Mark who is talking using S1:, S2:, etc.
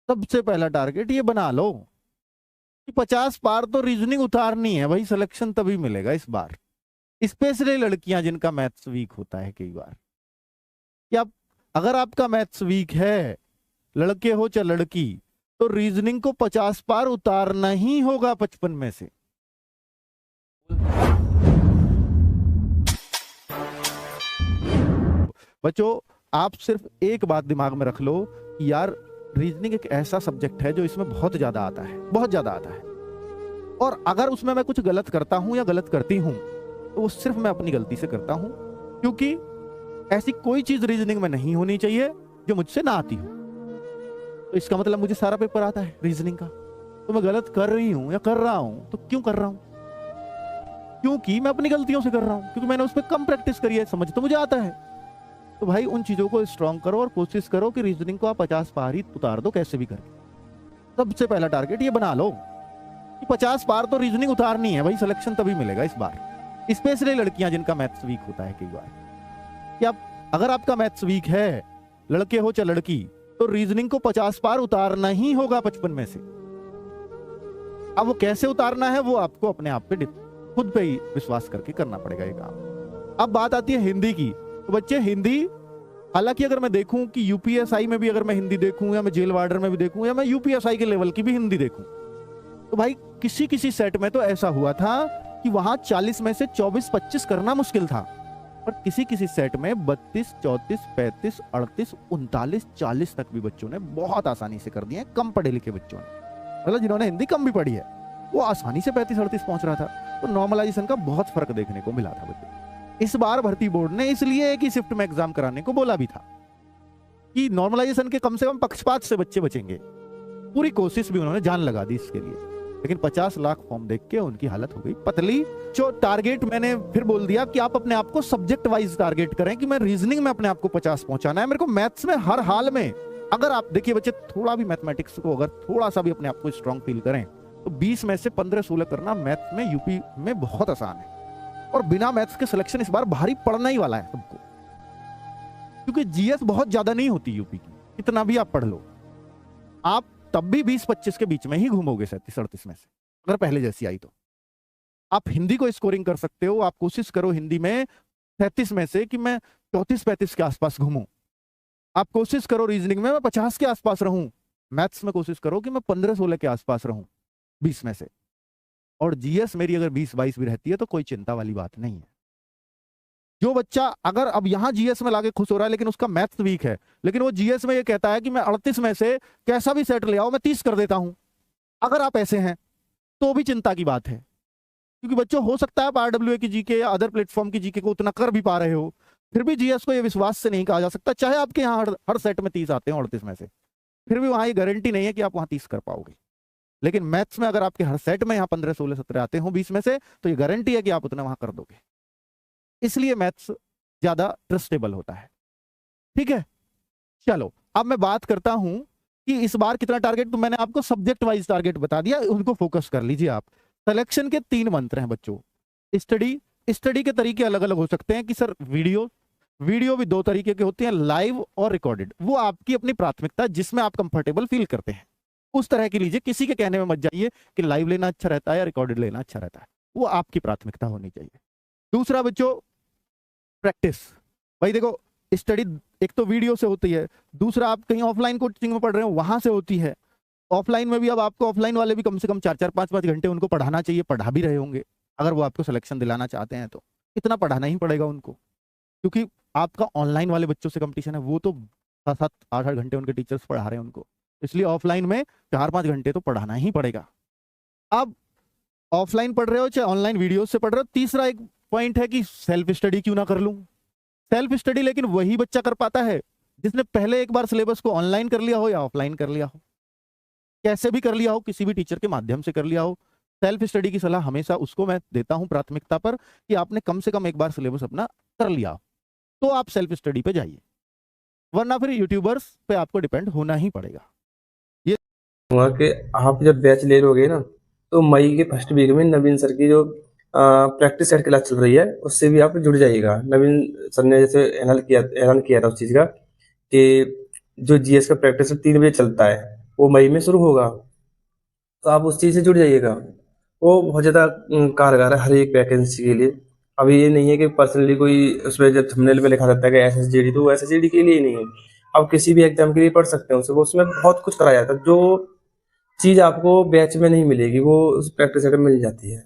S1: सबसे पहला टारगेट ये बना लो कि 50 पार तो रीजनिंग उतारनी है, वही सिलेक्शन तभी मिलेगा इस बार। स्पेशली लड़कियां जिनका मैथ्स वीक होता है कई बार, कि आप अगर आपका मैथ्स वीक है, लड़के हो चाहे लड़की, तो रीजनिंग को 50 पार उतारना ही होगा 55 में से। बच्चों, आप सिर्फ एक बात दिमाग में रख लो कि यार रीजनिंग एक ऐसा सब्जेक्ट है जो इसमें बहुत ज्यादा आता है, बहुत ज्यादा आता है। और अगर उसमें मैं कुछ गलत करता हूं या गलत करती हूं तो वो सिर्फ मैं अपनी गलती से करता हूं, क्योंकि ऐसी कोई चीज रीजनिंग में नहीं होनी चाहिए जो मुझसे ना आती हो। तो इसका मतलब मुझे सारा पेपर आता है रीजनिंग का, तो मैं गलत कर रही हूं या कर रहा हूं तो क्यों कर रहा हूं? क्योंकि मैं अपनी गलतियों से कर रहा हूं, क्योंकि मैंने उस पर कम प्रैक्टिस करी है, समझ तो मुझे आता है। तो भाई उन चीजों को स्ट्रॉन्ग करो और कोशिश करो कि रीजनिंग को आप 50 पार ही उतार दो कैसे भी करके। सबसे पहला टारगेट ये बना लो कि 50 पार तो रीजनिंग उतारनी है, वही सिलेक्शन तभी मिलेगा इस बार। स्पेशली लड़कियां जिनका मैथ्स वीक होता है कई बार, कि आप अगर आपका मैथ्स वीक है, लड़के हो चाहे लड़की, तो रीजनिंग को 50 पार उतारना ही होगा 55 में से। अब वो कैसे उतारना है वो आपको अपने आप पे खुद पे ही विश्वास करके करना पड़ेगा ये काम। अब बात आती है हिंदी की, तो बच्चे हिंदी, हालांकि अगर मैं देखूं कि यूपीएसआई में भी अगर मैं हिंदी देखूं या मैं जेल वार्डर में भी देखूं या मैं यूपीएसआई के लेवल की भी हिंदी देखूं, तो भाई किसी किसी सेट में तो ऐसा हुआ था कि वहां 40 में से 24-25 करना मुश्किल था, पर किसी किसी सेट में 32, 34, 35, 38, 39, 40 तक भी बच्चों ने बहुत आसानी से कर दिए, कम पढ़े लिखे बच्चों ने, मतलब जिन्होंने हिंदी कम भी पढ़ी है वो आसानी से 35-38 पहुंच रहा था। तो नॉर्मलाइजेशन का बहुत फर्क देखने को मिला था बच्चों। इस बार भर्ती बोर्ड ने इसलिए एक ही शिफ्ट में एग्जाम कराने को बोला भी था कि नॉर्मलाइजेशन के कम से कम पक्षपात से बच्चे बचेंगे। पूरी कोशिश भी उन्होंने जान लगा दी इसके लिए, लेकिन 50 लाख फॉर्म देख के उनकी हालत हो गई पतली। जो टारगेट मैंने फिर बोल दिया कि आप अपने आप को सब्जेक्ट वाइज टारगेट करें, कि मैं रीजनिंग में अपने आप को 50 पहुंचाना है, मेरे को मैथ्स में हर हाल में। अगर आप देखिए बच्चे, थोड़ा भी मैथमेटिक्स को अगर थोड़ा सा भी अपने आप को स्ट्रांग फील करें तो 20 में से 15-16 करना मैथ्स में यूपी में बहुत आसान है। और बिना मैथ्स के सिलेक्शन इस बार भारी पड़ना ही वाला है सबको, क्योंकि जीएस बहुत ज्यादा नहीं होती यूपी की, कितना भी आप पढ़ लो आप तब भी 20-25 के बीच में ही घूमोगे 37-38 में से, अगर पहले जैसी आई तो। आप हिंदी को स्कोरिंग कर सकते हो, आप कोशिश करो हिंदी में 37 में से कि मैं 34-35 के आसपास घूमूं। आप कोशिश करो रीजनिंग में मैं 50 के आसपास रहूं। मैथ्स में कोशिश करो कि मैं 15-16 के आसपास रहूं 20 में से। और जीएस मेरी अगर 20-22 भी रहती है तो कोई चिंता वाली बात नहीं है। जो बच्चा अगर अब यहां जीएस में लाके खुश हो रहा है लेकिन उसका मैथ्स वीक है, लेकिन वो जीएस में ये कहता है कि मैं 38 में से कैसा भी सेट ले आओ, मैं 30 कर देता हूं, अगर आप ऐसे हैं तो भी चिंता की बात है। क्योंकि बच्चों हो सकता है आप आरडब्ल्यूए की जीके या अदर प्लेटफॉर्म की जीके को उतना कर भी पा रहे हो, फिर भी जीएस को ये विश्वास से नहीं कहा जा सकता, चाहे आपके यहाँ हर सेट में 30 आते हैं 38 में से, फिर भी वहां ये गारंटी नहीं है कि आप वहां 30 कर पाओगे। लेकिन मैथ्स में अगर आपके हर सेट में यहाँ 15-16-17 आते हो 20 में से, तो ये गारंटी है कि आप उतना वहां कर दोगे। इसलिए मैथ्स ज्यादा ट्रस्टेबल होता है। ठीक है, चलो अब मैं बात करता हूं कि इस बार कितना टारगेट, तो मैंने आपको सब्जेक्ट वाइज टारगेट बता दिया, उनको फोकस कर लीजिए आप। सिलेक्शन के 3 मंत्र हैं बच्चों। स्टडी के तरीके अलग अलग हो सकते हैं कि सर वीडियो भी 2 तरीके के होते हैं, लाइव और रिकॉर्डेड। वो आपकी अपनी प्राथमिकता, जिसमें आप कंफर्टेबल फील करते हैं उस तरह की लीजिए। किसी के कहने में मत जाइए कि लाइव लेना अच्छा रहता है या रिकॉर्डेड लेना अच्छा रहता है, वो आपकी प्राथमिकता होनी चाहिए। दूसरा बच्चों, प्रैक्टिस। भाई देखो, स्टडी एक तो वीडियो से होती है, दूसरा आप कहीं ऑफलाइन कोचिंग में पढ़ रहे हो वहां से होती है। ऑफलाइन में भी अब आपको ऑफलाइन वाले भी कम से कम 4-4, 5-5 घंटे उनको पढ़ाना चाहिए, पढ़ा भी रहे होंगे। अगर वो आपको सिलेक्शन दिलाना चाहते हैं तो इतना पढ़ाना ही पड़ेगा उनको, क्योंकि आपका ऑनलाइन वाले बच्चों से कंपटीशन है, वो तो 7-7, 8-8 घंटे उनके टीचर्स पढ़ा रहे हैं उनको, इसलिए ऑफलाइन में 4-5 घंटे तो पढ़ाना ही पड़ेगा। अब ऑफलाइन पढ़ रहे हो चाहे ऑनलाइन वीडियो से पढ़ रहे हो, तीसरा एक पॉइंट है कि सेल्फ स्टडी क्यों ना कर लूं। सेल्फ स्टडी लेकिन वही बच्चा कर पाता है जिसने पहले एक बार सिलेबस को ऑनलाइन कर लिया हो या ऑफलाइन कर लिया हो, कैसे भी कर लिया हो, किसी भी टीचर के माध्यम से कर लिया हो। सेल्फ स्टडी की सलाह हमेशा उसको मैं देता हूं प्राथमिकता पर कि आपने कम से कम एक बार सिलेबस अपना कर लिया तो आप सेल्फ स्टडी पे जाइए, वरना फिर यूट्यूबर्स पे आपको डिपेंड होना ही पड़ेगा। ये
S2: हुआ कि आप जब बैच ले लोगे ना, तो मई के फर्स्ट वीक में नवीन सर की जो प्रैक्टिस सेट क्लास चल रही है उससे भी आप जुड़ जाइएगा। नवीन सर ने जैसे ऐलान किया था उस चीज का कि जो जीएस का प्रैक्टिस 3 बजे चलता है, वो मई में शुरू होगा, तो आप उस चीज़ से जुड़ जाइएगा। वो बहुत ज़्यादा कारगर है हर एक वैकेंसी के लिए। अभी ये नहीं है कि पर्सनली कोई उसमें जब थंबनेल पे लिखा रहता है कि एसएसजीडी, तो वो एसएसजीडी के लिए ही नहीं है। आप किसी भी एग्जाम के लिए पढ़ सकते हैं उसमें बहुत कुछ कराया जाता है। जो चीज़ आपको बैच में नहीं मिलेगी वो उस प्रैक्टिस सेट में मिल जाती है।